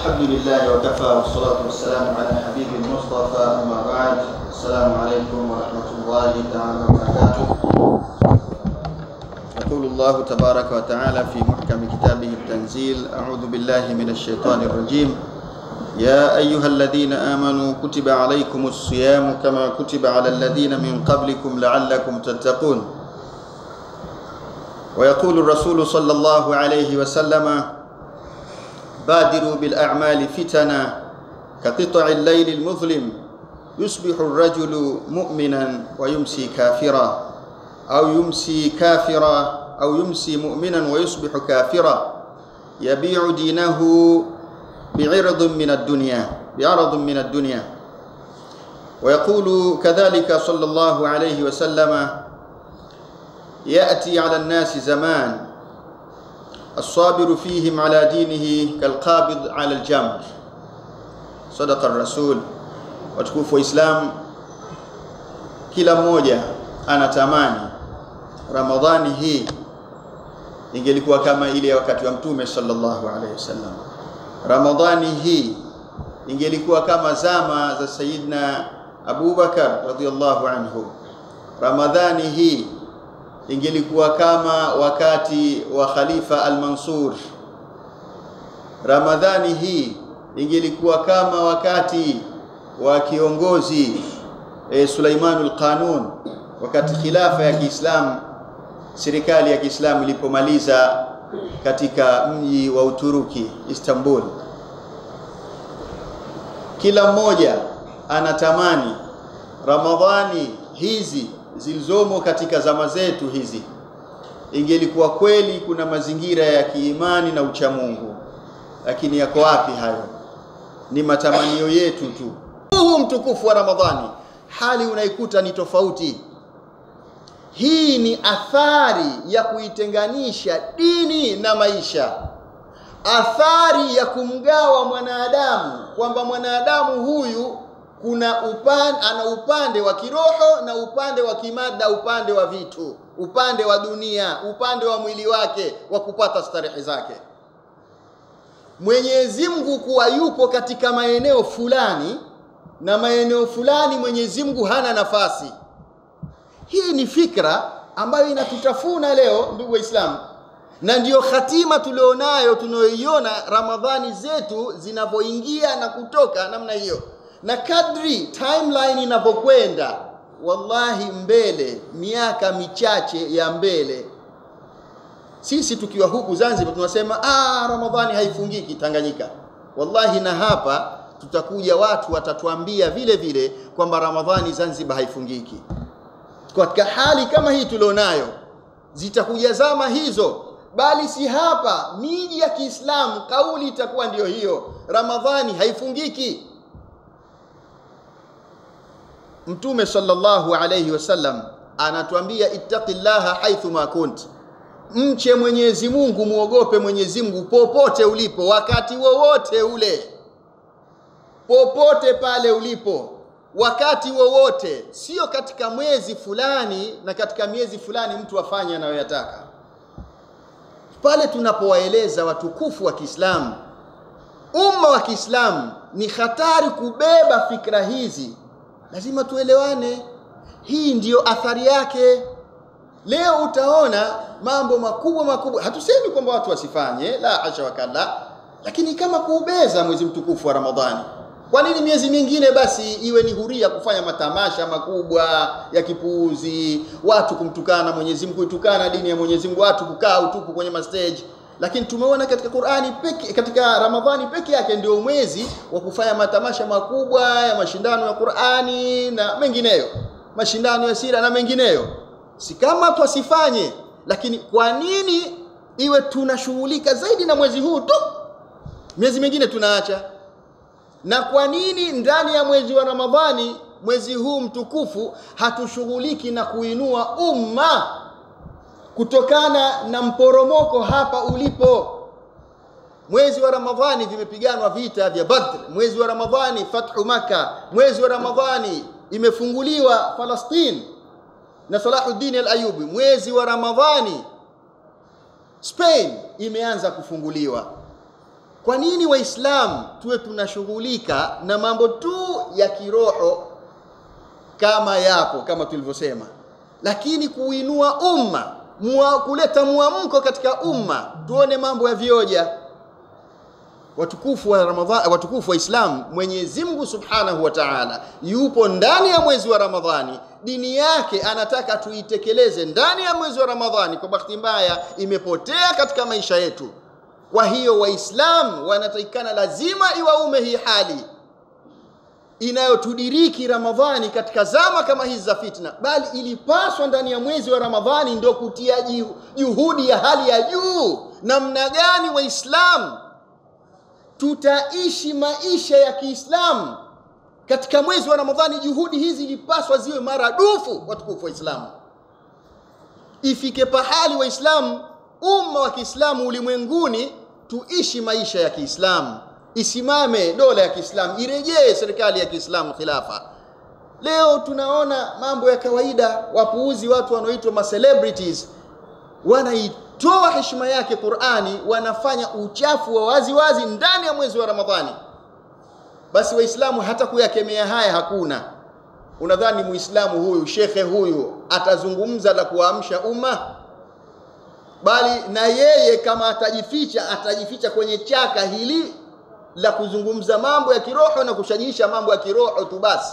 الحمد لله وكفى والصلاة والسلام على حبيب المصطفى أما بعد. السلام عليكم ورحمة الله تعالى وبركاته. يقول الله تبارك وتعالى في محكم كتابه التنزيل: أعوذ بالله من الشيطان الرجيم. يا أيها الذين آمنوا كتب عليكم الصيام كما كتب على الذين من قبلكم لعلكم تتقون. ويقول الرسول صلى الله عليه وسلم: بادروا بالأعمال فتنا كقطع الليل المظلم يصبح الرجل مؤمنا ويمسي كافرا أو يمسي مؤمنا ويصبح كافرا يبيع دينه بعرض من الدنيا. ويقول كذلك صلى الله عليه وسلم: يأتي على الناس زمان الصابر فيهم على دينه كالقابض على الجمر. صدق الرسول. Watukufu wa Islam, kila mmoja anatamani Ramadhani hii ingelikuwa kama ile ya wakati wa Mtume sallallahu alaihi wasallam. Ramadhani hii ingelikuwa kama zama za Sayyidina Abu Bakar radhiyallahu anhu. Ramadhani hii ingelikuwa kama wakati wa Khalifa al-Mansur. Ramadhani hii ingelikuwa kama wakati wa kiongozi Suleiman al-Qanun, wakati khilafa ya Kiislamu, serikali ya Kiislamu ilipomaliza katika mji wa Uturuki, Istanbul. Kila mmoja anatamani Ramadhani hizi zilizomo katika zama zetu hizi ingelikuwa kweli kuna mazingira ya kiimani na uchamungu, lakini yako wapi hayo? Ni matamanio yetu tu. Huu mtukufu wa Ramadhani hali unaikuta ni tofauti. Hii ni athari ya kuitenganisha dini na maisha, athari ya kumgawa mwanadamu, kwamba mwanadamu huyu kuna ana upande wa kiroho na upande wa kimada, upande wa vitu, upande wa dunia, upande wa mwili wake wa kupata starehe zake. Mwenyezi Mungu kuwa yupo katika maeneo fulani na maeneo fulani Mwenyezi Mungu hana nafasi. Hii ni fikra ambayo inatutafuna leo, ndugu Waislamu, na ndiyo khatima tulionayo, tunayoiona Ramadhani zetu zinavyoingia na kutoka namna hiyo. Na kadri timeline inavyokwenda, wallahi mbele, miaka michache ya mbele, sisi tukiwa huku Zanzibar tunasema Ramadhani haifungiki Tanganyika. Wallahi na hapa tutakuja watu watatuambia vile vile kwamba Ramadhani Zanzibar haifungiki. Katika hali kama hii tulionayo, zitakuja zama hizo, bali si hapa, miji ya Kiislamu kauli itakuwa ndiyo hiyo, Ramadhani haifungiki. Mtume sallallahu alayhi wasallam anatuambia, ittaqillaha haithu ma kunt, mche Mwenyezi Mungu, muogope Mwenyezi Mungu popote ulipo, wakati wowote ule, popote pale ulipo, wakati wowote. Sio katika mwezi fulani na katika miezi fulani mtu afanye anayoyataka. Pale tunapowaeleza watukufu wa Kiislamu, umma wa Kiislamu, ni hatari kubeba fikra hizi. Lazima tuelewane, hii ndiyo athari yake. Leo utaona mambo makubwa, hatusemi kwamba watu wasifanye, la hasha wakalla, lakini kama kuubeza mwezi mtukufu wa Ramadhani. Kwa nini miezi mingine basi iwe ni huria kufanya matamasha makubwa ya kipuuzi, watu kumtukana Mwenyezi Mungu, kutukana dini ya Mwenyezi Mungu, watu kukaa utupu kwenye mastage? Lakini tumeona katika Qur'ani katika Ramadhani peke yake ndio mwezi wa kufanya matamasha makubwa ya mashindano ya Qur'ani na mengineyo, mashindano ya sira na mengineyo. Si kama tusifanye, lakini kwa nini iwe tunashughulika zaidi na mwezi huu tu, miezi mingine tunaacha? Na kwa nini ndani ya mwezi wa Ramadhani, mwezi huu mtukufu, hatushughuliki na kuinua umma kutokana na mporomoko hapa ulipo? Mwezi wa Ramadhani vimepiganwa vita vya Badr, mwezi wa Ramadhani fathu Makkah, mwezi wa Ramadhani imefunguliwa Palestina na Salahuddin al-Ayyubi, mwezi wa Ramadhani Spain imeanza kufunguliwa. Kwa nini Waislamu tuwe tunashughulika na mambo tu ya kiroho kama yapo kama tulivyosema, lakini kuinua umma, kuleta muamko katika umma, tuone mambo ya vioja. Watukufu wa Ramadhani, watukufu wa Islam, Mwenyezi Mungu Subhanahu wa Ta'ala yupo ndani ya mwezi wa Ramadhani, dini yake anataka tuitekeleze ndani ya mwezi wa Ramadhani. Kwa bahati mbaya imepotea katika maisha yetu. Kwa hiyo Waislamu wanatakikana lazima iwaume hii hali inayotudiriki Ramadhani katika zama kama hizi za fitna, bali ilipaswa ndani ya mwezi wa Ramadhani ndio kutia juhudi ya hali ya juu. Namna gani Waislamu tutaishi maisha ya Kiislamu katika mwezi wa Ramadhani? Juhudi hizi ilipaswa ziwe maradufu. Watukufu wa Islamu, ifike pahali Waislamu, umma wa Kiislamu ulimwenguni, tuishi maisha ya Kiislamu, isimame dola ya Kiislamu, irejee serikali ya Kiislamu, khilafa. Leo tunaona mambo ya kawaida, wapuuzi, watu wanaoitwa ma celebrities wanaitoa heshima yake Qur'ani, wanafanya uchafu wa wazi wazi ndani ya mwezi wa Ramadhani. Basi Waislamu hata kuyakemea haya hakuna. Unadhani Muislamu huyu, shekhe huyu atazungumza la kuamsha umma? Bali na yeye kama atajificha kwenye chaka hili la kuzungumza mambo ya kiroho na kushajisha mambo ya kiroho tu basi.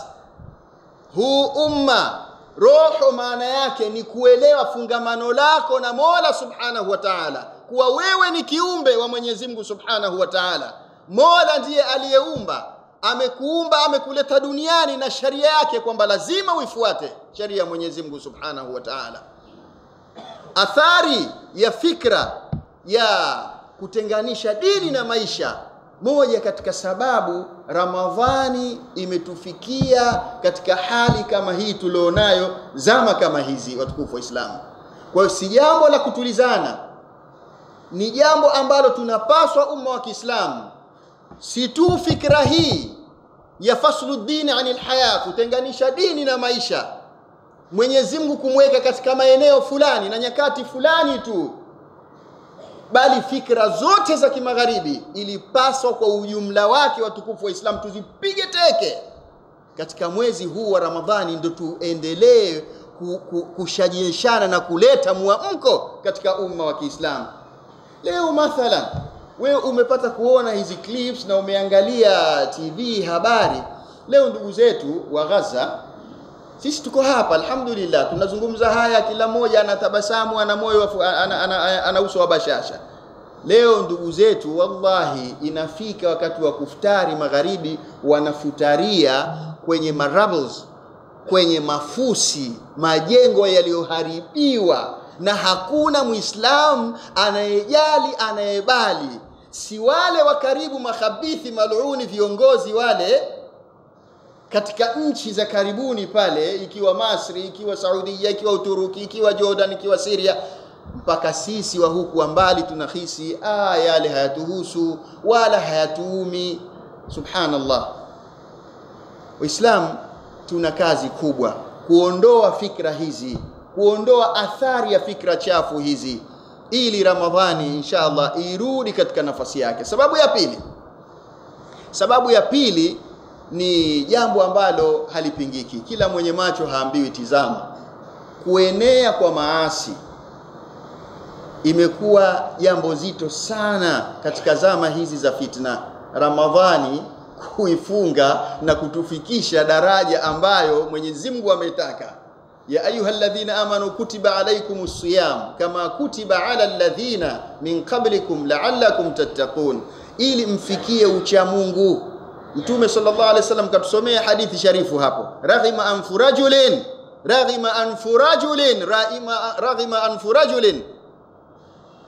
Huu umma, roho maana yake ni kuelewa fungamano lako na Mola Subhanahu wa Ta'ala, kuwa wewe ni kiumbe wa Mwenyezi Mungu Subhanahu wa Ta'ala. Mola ndiye aliyeumba, amekuumba, amekuleta duniani na sharia yake kwamba lazima uifuate sharia ya Mwenyezi Mungu Subhanahu wa Ta'ala. Athari ya fikra ya kutenganisha dini na maisha, moja katika sababu Ramadhani imetufikia katika hali kama hii tulionayo zama kama hizi, watukufu wa Islamu. Kwa hiyo si jambo la kutulizana, ni jambo ambalo tunapaswa umma wa Kiislamu, si tu fikra hii ya faslu dini anil haya, kutenganisha dini na maisha, Mwenyezi Mungu kumweka katika maeneo fulani na nyakati fulani tu, bali fikra zote za kimagharibi ilipaswa kwa ujumla wake, watukufu wa Islam, tuzipige teke katika mwezi huu wa Ramadhani, ndio tuendelee kushajishana na kuleta muamko katika umma wa Kiislamu. Leo mathalan wewe umepata kuona hizi clips na umeangalia TV habari, leo ndugu zetu wa Gaza, sisi tuko hapa alhamdulillah tunazungumza haya, kila mmoja anatabasamu, ana moyo, ana uso wa bashasha. Leo ndugu zetu wallahi inafika wakati wa kuftari magharibi, wanafutaria kwenye marabbles, kwenye mafusi, majengo yaliyoharibiwa, na hakuna Muislamu anayejali, anayebali. Si wale wa karibu makhabithi maluni, viongozi wale katika nchi za karibuni pale, ikiwa Masri, ikiwa Saudia, ikiwa Uturuki, ikiwa Jordan, ikiwa Syria, mpaka sisi wa huku mbali tunahisi yale hayatuhusu wala hayatuumi. Subhanallah. Waislamu tuna kazi kubwa kuondoa fikra hizi, kuondoa athari ya fikra chafu hizi, ili Ramadhani inshallah irudi katika nafasi yake. Sababu ya pili ni jambo ambalo halipingiki, kila mwenye macho haambiwi tizama. Kuenea kwa maasi imekuwa jambo zito sana katika zama hizi za fitna. Ramadhani kuifunga na kutufikisha daraja ambayo Mwenyezi Mungu ametaka, ya ayyuhalladhina amanu kutiba alaykumus siyam kama kutiba ala alladhina min qablikum la'allakum tattaqun, ili mfikie ucha Mungu. Mtume sallallahu alaihi wasallam katusomea hadithi sharifu hapo, raghima anfu rajulin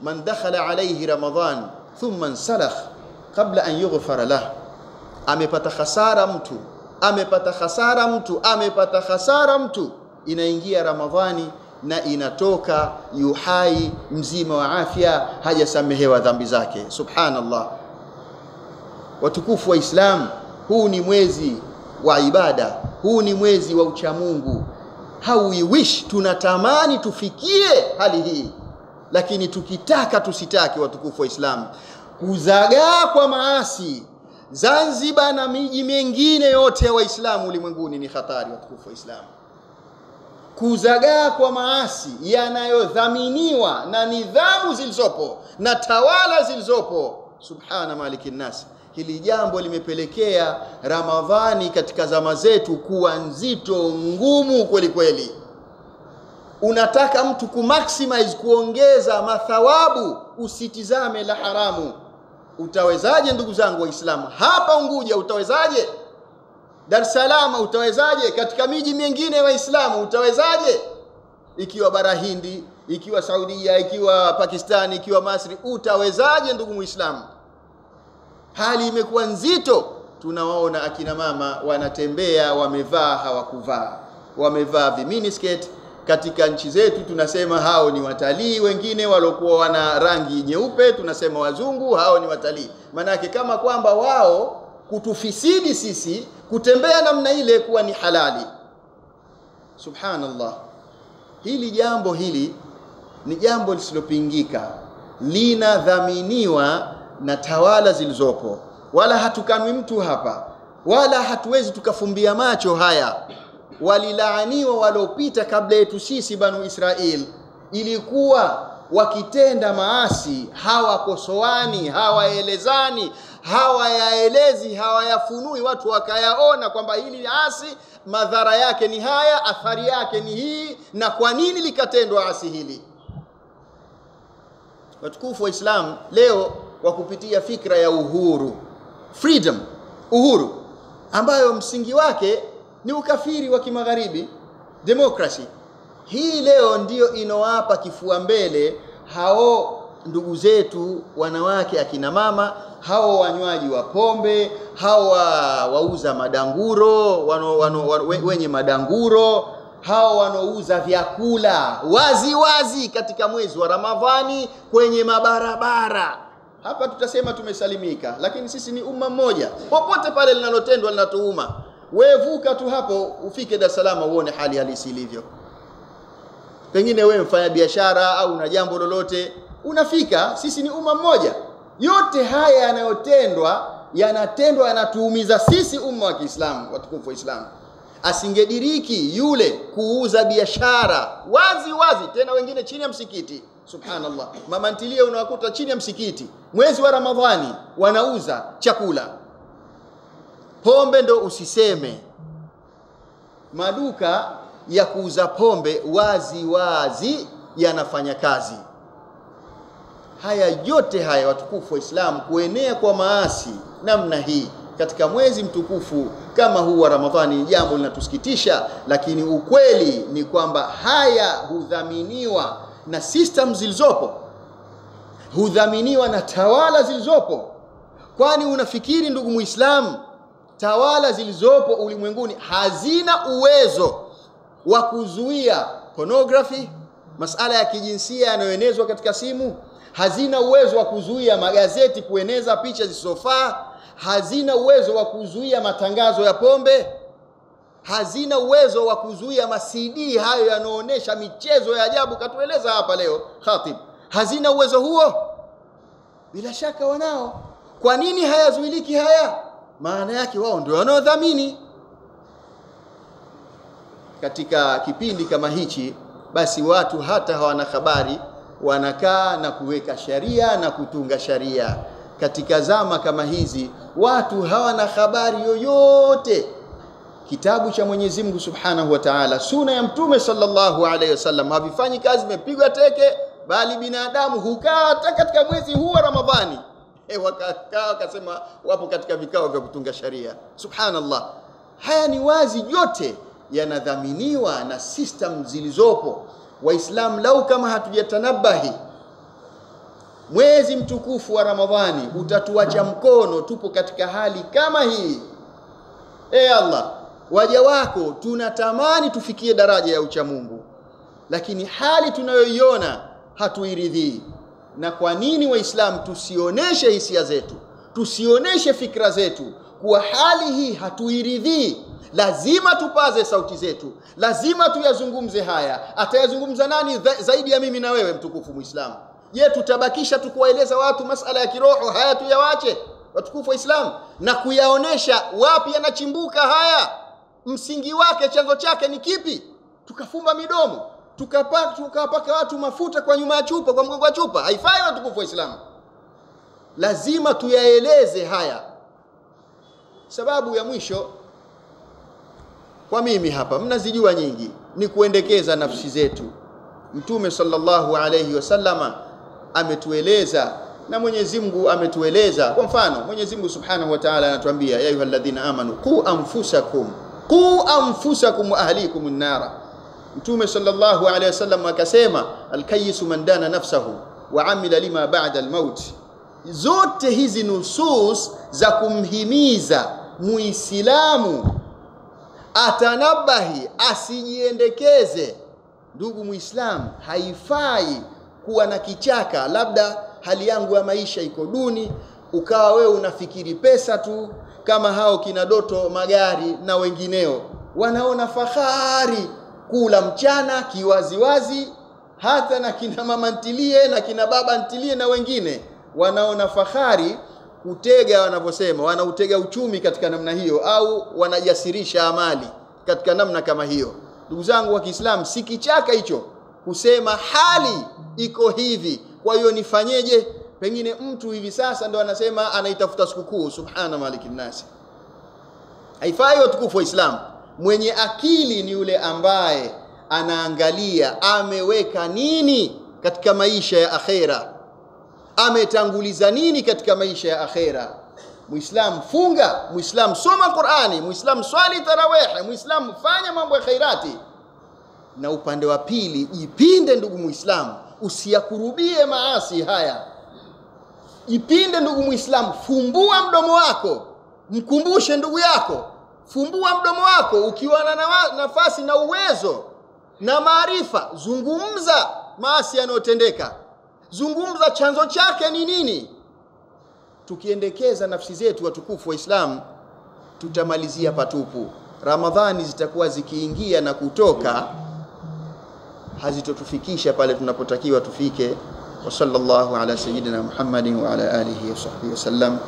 man dakhala alayhi Ramadan thumma insalakh qabla an yughfara lahu. Amepata hasara mtu, inaingia Ramadhani na inatoka yuhai mzima wa afya, hajasamehewa dhambi zake. Subhanallah. Watukufu wa Islam, huu ni mwezi wa ibada, huu ni mwezi wa uchamungu. How we wish, tunatamani tufikie hali hii, lakini tukitaka tusitaki, watukufu wa Islam, kuzagaa kwa maasi Zanzibar na miji mingine yote ya Waislamu ulimwenguni ni hatari watukufu wa Islam. Kuzagaa kwa maasi yanayodhaminiwa na nidhamu zilizopo na tawala zilizopo, subhana malikin nas. Hili jambo limepelekea Ramadhani katika zama zetu kuwa nzito, ngumu kweli kweli. Unataka mtu kumaximize, kuongeza mathawabu, usitizame la haramu. Utawezaje ndugu zangu Waislamu? Hapa Unguja utawezaje? Dar es Salaam utawezaje? Katika miji mingine ya Waislamu utawezaje? Ikiwa bara Hindi, ikiwa Saudia, ikiwa Pakistani, ikiwa Masri, utawezaje ndugu Muislamu? Hali imekuwa nzito. Tunawaona akina mama wanatembea wamevaa hawakuvaa, wamevaa viminiskirt. Katika nchi zetu tunasema hao ni watalii, wengine walokuwa wana rangi nyeupe tunasema wazungu, hao ni watalii. Manake kama kwamba wao kutufisidi sisi kutembea namna ile kuwa ni halali. Subhanallah. Hili jambo ni jambo lisilopingika, linadhaminiwa na tawala zilizopo. Wala hatukanwi mtu hapa, wala hatuwezi tukafumbia macho haya. Walilaaniwa walopita kabla yetu sisi Banu Israel. Ilikuwa wakitenda maasi hawakosoani, hawaelezani, hawayaelezi, hawayafunui watu wakayaona kwamba hili ni asi, madhara yake ni haya, athari yake ni hii, na kwa nini likatendwa asi hili. Watukufu wa Islam, leo kwa kupitia fikra ya uhuru, freedom, uhuru, ambayo msingi wake ni ukafiri wa kimagharibi, democracy, hii leo ndiyo inowapa kifua mbele hao ndugu zetu wanawake, akina mama, hao wanywaji wa pombe, hao wauza madanguro, wenye madanguro, hao wanouza vyakula wazi wazi katika mwezi wa Ramadhani kwenye mabarabara. Hapa tutasema tumesalimika, lakini sisi ni umma mmoja. Popote pale linalotendwa linatuuma. Wewe vuka tu hapo ufike Dar es Salaam uone hali halisi ilivyo. Pengine wewe mfanya biashara au na jambo lolote, unafika, sisi ni umma mmoja. Yote haya yanayotendwa yanatuumiza sisi umma wa Kiislamu, watukufu wa Islam. Asingediriki yule kuuza biashara wazi wazi, tena wengine chini ya msikiti. Subhanallah. Mama ntilie unawakuta chini ya msikiti mwezi wa Ramadhani wanauza chakula. Pombe ndo usiseme. Maduka ya kuuza pombe wazi wazi yanafanya kazi. Haya yote haya watukufu wa Islam, kuenea kwa maasi namna hii katika mwezi mtukufu kama huu wa Ramadhani, jambo linatusikitisha, lakini ukweli ni kwamba haya hudhaminiwa na system zilizopo, hudhaminiwa na tawala zilizopo. Kwani unafikiri ndugu Muislamu, tawala zilizopo ulimwenguni hazina uwezo wa kuzuia pornography, masala ya kijinsia yanayoenezwa katika simu? Hazina uwezo wa kuzuia magazeti kueneza picha zisizofaa? Hazina uwezo wa kuzuia matangazo ya pombe? Hazina uwezo wa kuzuia ma-CD hayo yanaonesha michezo ya ajabu katueleza hapa leo Khatib? Hazina uwezo huo? Bila shaka wanao. Kwa nini hayazuiliki haya? Maana yake wao ndio wanaodhamini. Katika kipindi kama hichi, basi watu hata hawana habari, wanakaa na kuweka sharia na kutunga sharia. Katika zama kama hizi watu hawana habari yoyote. Kitabu cha Mwenyezi Mungu Subhanahu wa Ta'ala, sunna ya Mtume sallallahu alaihi wasallam havifanyi kazi, imepigwa teke, bali binadamu hukaa hata katika mwezi huu wa Ramadhani wakasema wapo katika vikao vya kutunga sharia. Subhanallah. Haya ni wazi yote yanadhaminiwa na system zilizopo. Waislamu, lau kama hatujatanabahi, mwezi mtukufu wa Ramadhani utatuacha mkono, tupo katika hali kama hii. Allah, waja wako tunatamani tufikie daraja ya ucha Mungu, lakini hali tunayoiona hatuiridhii. Na kwa nini Waislamu tusioneshe hisia zetu, tusioneshe fikra zetu kuwa hali hii hatuiridhii? Lazima tupaze sauti zetu, lazima tuyazungumze haya. Atayazungumza nani zaidi ya mimi na wewe mtukufu Muislamu? Je, tutabakisha tukuwaeleza watu masala ya kiroho haya tuyawache watukufu wa Islam na kuyaonesha wapi yanachimbuka haya, msingi wake, chanzo chake ni kipi? Tukafumba midomo tukapaka watu mafuta kwa nyuma ya chupa, kwa mgongo wa chupa? Haifai watukufu wa Islam. Lazima tuyaeleze haya. Sababu ya mwisho kwa mimi hapa mnazijua nyingi, ni kuendekeza nafsi zetu. Mtume sallallahu alayhi wasallama ametueleza na Mwenyezi Mungu ametueleza. Kwa mfano Mwenyezi Mungu Subhanahu wa Ta'ala anatuambia, ya ayyuhalladhina amanu qu anfusakum wa ahlikum an-nara. Mtume sallallahu alayhi wasallam akasema, al-kayyisu man dana nafsahu wa amila lima ba'da al-maut. Zote hizi nusus za kumhimiza Muislamu atanabahi, asijiendekeze. Ndugu Muislamu, haifai kuwa na kichaka, labda hali yangu ya maisha iko duni, ukawa wewe unafikiri pesa tu, kama hao kina Doto Magari na wengineo wanaona fahari kula mchana kiwaziwazi, hata na kina mama ntilie na kina baba ntilie na wengine wanaona fahari kutega, wanavyosema wanautega uchumi katika namna hiyo, au wanajasirisha amali katika namna kama hiyo. Ndugu zangu wa Kiislamu, si kichaka hicho kusema hali iko hivi, kwa hiyo nifanyeje? Pengine mtu hivi sasa ndo anasema anaitafuta sikukuu, subhana malikin nasi. Haifai watukufu wa Islam. Mwenye akili ni yule ambaye anaangalia ameweka nini katika maisha ya akhera, ametanguliza nini katika maisha ya akhera. Muislam funga, Muislam soma Qur'ani, Muislam swali tarawih, Muislam fanya mambo ya khairati. Na upande wa pili jipinde ndugu Muislam, usiyakurubie maasi haya. Jipinde ndugu Muislam, fumbua mdomo wako, mkumbushe ndugu yako. Fumbua mdomo wako ukiwa na nafasi na uwezo na maarifa, zungumza maasi yanayotendeka, zungumza chanzo chake ni nini. Tukiendekeza nafsi zetu watukufu wa Islam, tutamalizia patupu. Ramadhani zitakuwa zikiingia na kutoka, hazitotufikisha pale tunapotakiwa tufike. Wa sallallahu ala sayyidina Muhammadin wa ala alihi wa sahbihi wasallam.